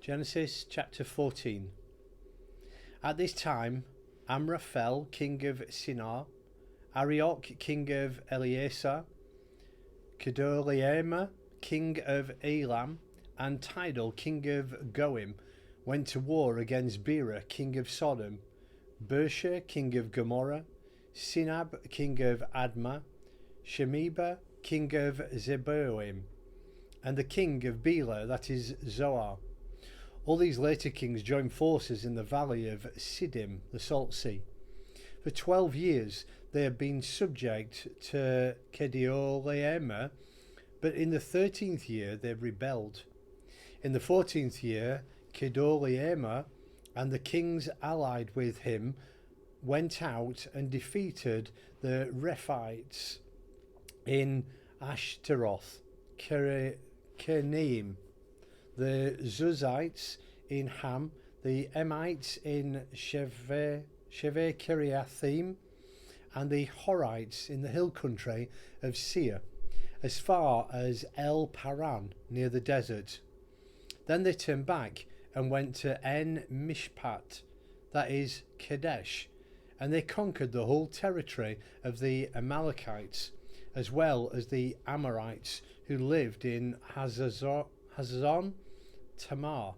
Genesis chapter 14. At this time, Amraphel, king of Shinar, Arioch, king of Ellasar, Kedorlaomer, king of Elam, and Tidal, king of Goiim, went to war against Bera, king of Sodom, Birsha, king of Gomorrah, Shinab, king of Admah, Shemeber, king of Zeboiim, and the king of Bela, that is Zoar. All these later kings joined forces in the Valley of Siddim, the Salt Sea. For 12 years they had been subject to Kedorlaomer, but in the 13th year they rebelled. In the 14th year, Kedorlaomer and the kings allied with him went out and defeated the Rephaites in Ashteroth Karnaim, the Zuzites in Ham, the Emites in Shaveh Kiriathaim, and the Horites in the hill country of Seir, as far as El Paran near the desert. Then they turned back and went to En Mishpat, that is Kadesh, and they conquered the whole territory of the Amalekites, as well as the Amorites who lived in Hazazon Tamar.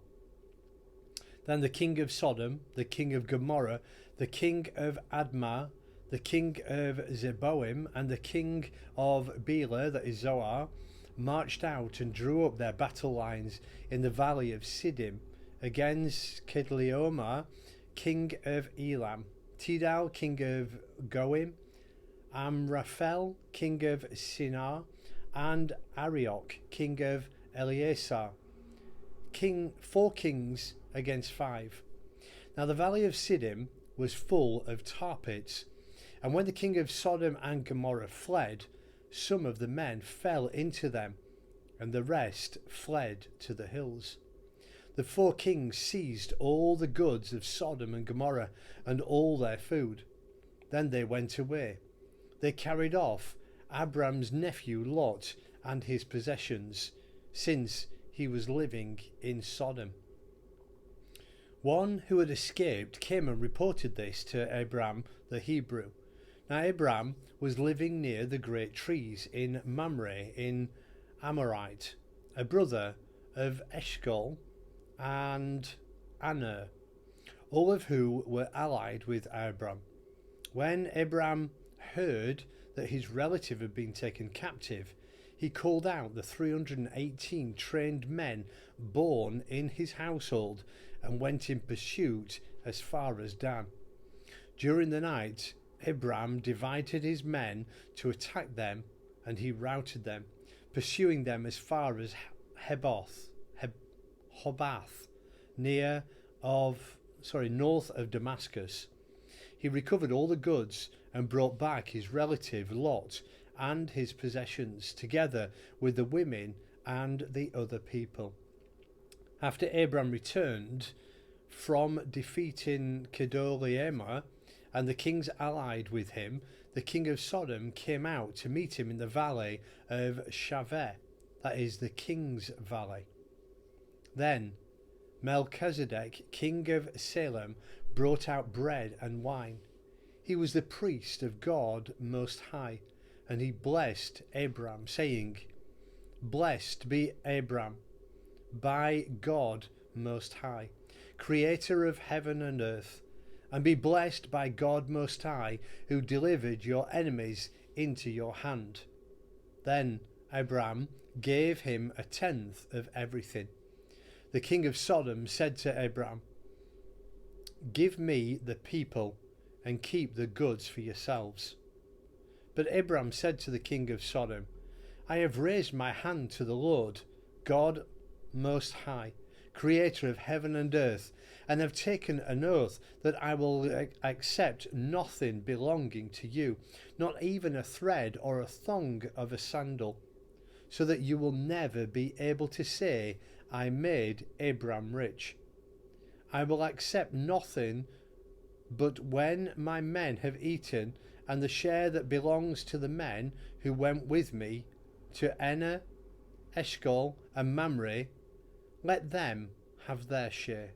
Then the king of Sodom, the king of Gomorrah, the king of Admah, the king of Zeboiim, and the king of Bela, that is Zoar, marched out and drew up their battle lines in the Valley of Siddim against Kedorlaomer, king of Elam, Tidal, king of Goiim, Amraphel, king of Shinar and Arioch, king of Ellasar. 4 kings against 5. Now the Valley of Siddim was full of tar pits, and when the king of Sodom and Gomorrah fled, some of the men fell into them, and the rest fled to the hills. The 4 kings seized all the goods of Sodom and Gomorrah and all their food. Then they went away. They carried off Abram's nephew Lot and his possessions, since he was living in Sodom. One who had escaped came and reported this to Abram the Hebrew. Now Abram was living near the great trees in Mamre the Amorite, a brother of Eshcol and Aner, all of who were allied with Abram. When Abram heard that his relative had been taken captive, he called out the 318 trained men born in his household and went in pursuit as far as Dan. During the night, Abram divided his men to attack them, and he routed them, pursuing them as far as Hobath, north of Damascus. He recovered all the goods and brought back his relative Lot and his possessions, together with the women and the other people. After Abram returned from defeating Kedorlaomer and the kings allied with him, the king of Sodom came out to meet him in the Valley of Shaveh, that is the king's valley. Then Melchizedek, king of Salem, brought out bread and wine. He was the priest of God Most High, and he blessed Abram, saying, "Blessed be Abram by God Most High, creator of heaven and earth, and be blessed by God Most High, who delivered your enemies into your hand." Then Abram gave him 1/10 of everything. The king of Sodom said to Abram, "Give me the people and keep the goods for yourselves." But Abram said to the king of Sodom, "I have raised my hand to the Lord, God Most High, creator of heaven and earth, and have taken an oath that I will accept nothing belonging to you, not even a thread or a thong of a sandal, so that you will never be able to say, 'I made Abram rich.' I will accept nothing but when my men have eaten, and the share that belongs to the men who went with me to Aner, Eshcol and Mamre, let them have their share.